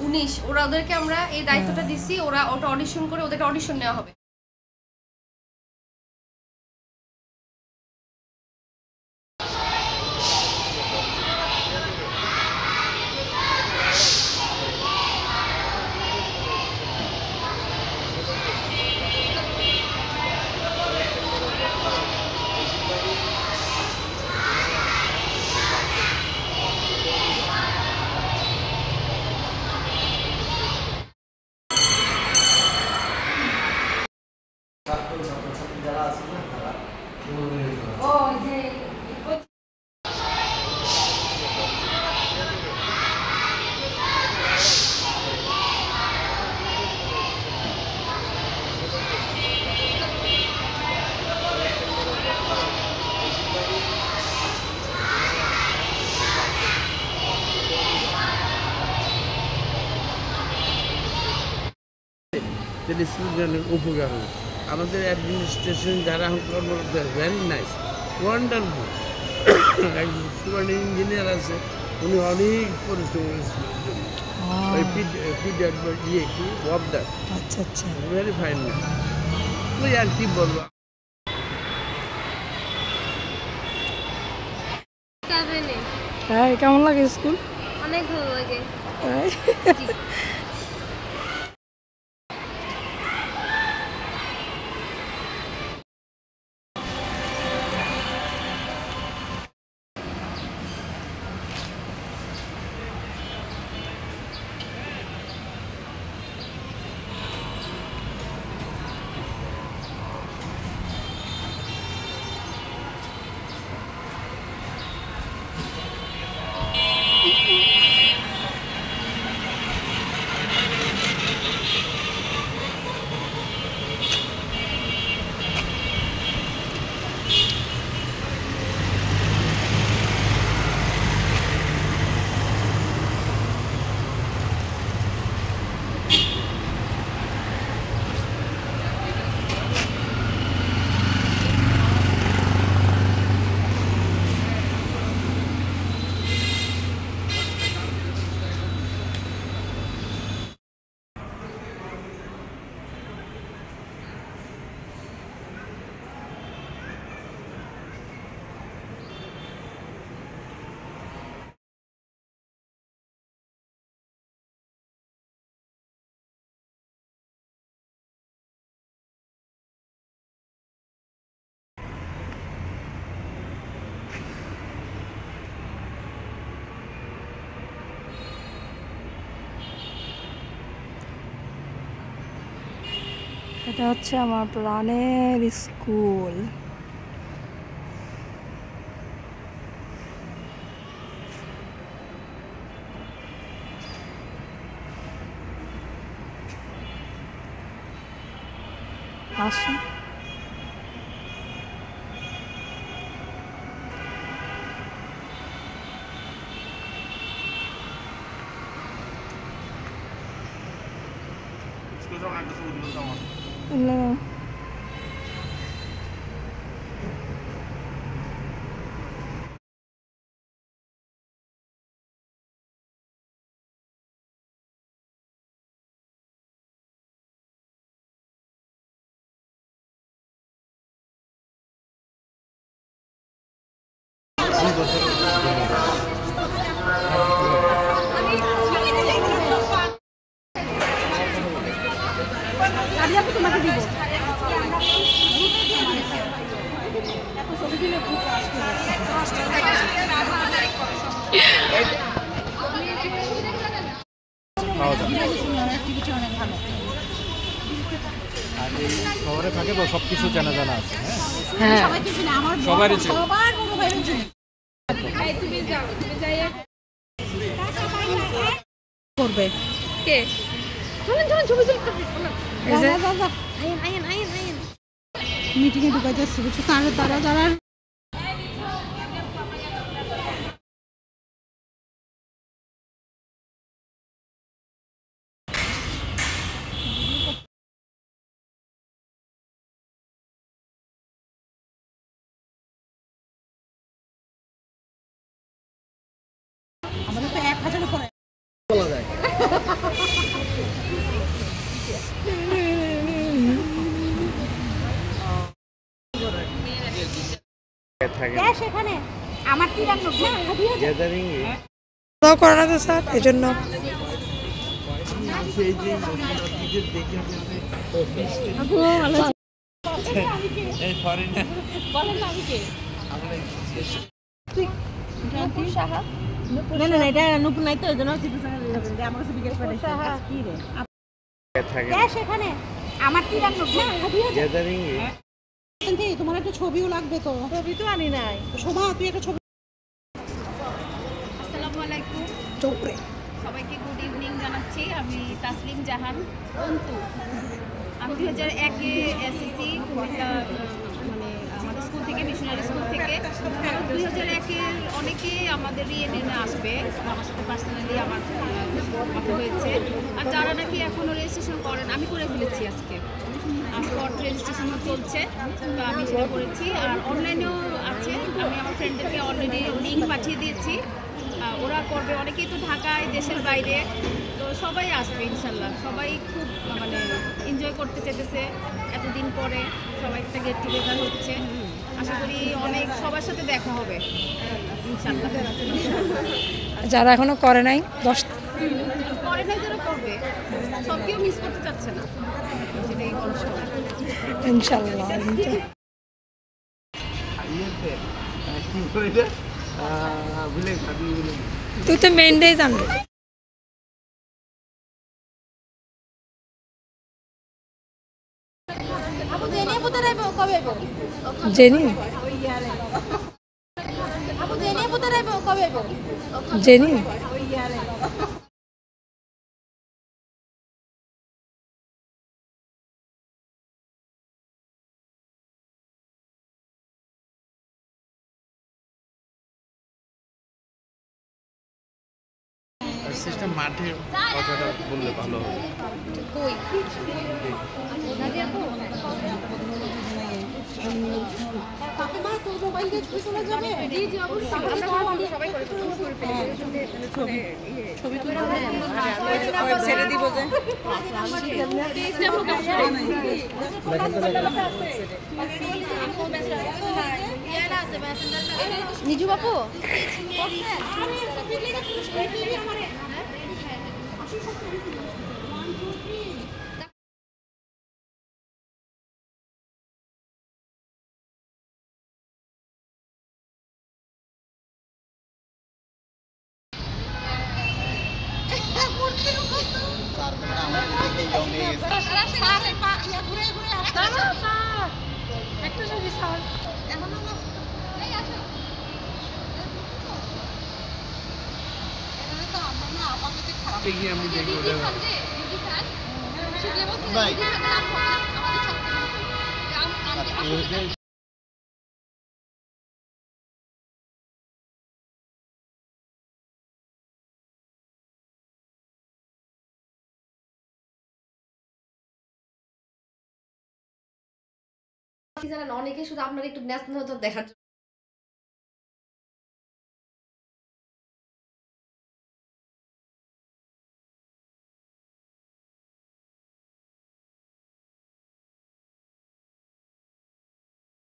19 ওরা ওদেরকে আমরা এই দায়িত্বটা দিছি, ওরা ওটা অডিশন করে ওদেরকে অডিশন নেওয়া হবে। স্টুডেন্টের উপকার হবে। আমাদের অ্যাডমিনিস্ট্রেশন যারা কর্মরত ভেরি নাইস, ওয়ান্ডারফুল। একজন স্টুডেন্ট ইঞ্জিনিয়ার আছে, উনি অনেক পরিশ্রম করেছেন ওই ইয়ে কি ওয়াবদার। আচ্ছা আচ্ছা, ভেরি ফাইন। ওই আর কি বলবো। হ্যাঁ, কেমন লাগে স্কুল? অনেক ভালো লাগে। এটা হচ্ছে আমার প্রাণের স্কুল। আসুন। Hello. আর এই শহরে থাকে তো সব কিছু জানা জানা আছে। হ্যাঁ, সবারই করবে কে? ছবি মিটিংয়ে ঢুকে যাচ্ছে, বুঝছো? তারা সেখানে আমার তিরান লোক না গ্যাদারিং করে না তো স্যার এই জন্য সেই যে আপনাদের দেখে এই ফরেনার বলেন না আমি কে আমরা নূপুর সাহা না এটা নূপুর নাই তো এজন্য সিপি সাহা আমার কাছে বিকাশ পাঠাইছে কি রে থাকে সেখানে আমার তিরান লোক না গ্যাদারিং তোমার একটা ছবিও লাগবে তো ছবি তো আনি নাই শোভা তুই একটা ছবি আসসালামু আলাইকুম চোপড়ে সবাইকে গুড ইভিনিং জানাচ্ছি। আমি তাসলিম জাহান অন্তু। আমি 2001-এ এসএসসি কুমিল্লা মানে আমাদের স্কুল থেকে মিশনারি স্কুল থেকে 2001-এর অনেকে আমাদের রিএনএনে আসবে, আমার সাথে পার্সোনালি আমার কথা হয়েছে। আর যারা নাকি এখনও রেজিস্ট্রেশন করেন, আমি করে ফেলেছি আজকে স্পট রেজিস্ট্রেশনও চলছে, তো আমি সেটা করেছি। আর অনলাইনেও আছে, আমি আমার ফ্রেন্ডদেরকে অলরেডি লিঙ্ক পাঠিয়ে দিয়েছি, ওরা করবে। অনেকেই তো ঢাকায় দেশের বাইরে, তো সবাই আসবে ইনশাল্লাহ। সবাই খুব মানে এনজয় করতে চেতেছে এতদিন পরে, সবাই একটা গেট টুগেদার হচ্ছে। আশা করি অনেক সবার সাথে দেখা হবে ইনশাল্লাহ। যারা এখনো করে নাই 10 পরে নাই যারা করবে, সব কেউ মিস করতে চাচ্ছে না, সেটাই বলছি। ইনশাআল্লাহ ইয়েতে কি করে এটা ভুলে ভাবি ভুলে তুই তো মেইন ডে জানবি আপু জেনে পুতে রাইবো কবে আইবো জেনি আপু জেনে পুতে রাইবো কবে আইবো জেনি সিস্টেম মাঠে কথাটা বললে ভালো হবে কাকিমা তোর মোবাইল দিয়ে ছবি তোলা যাবে জি জি অবশ্যই, আমরা সবাই করে ছবি তুলে ছেড়ে দিব যে নিজু বাপু একটা ছবি স্যার গিয়ে আমি দেখবো জানেন অনেকে শুধু আপনার একটু ন্যাশনাল দেখার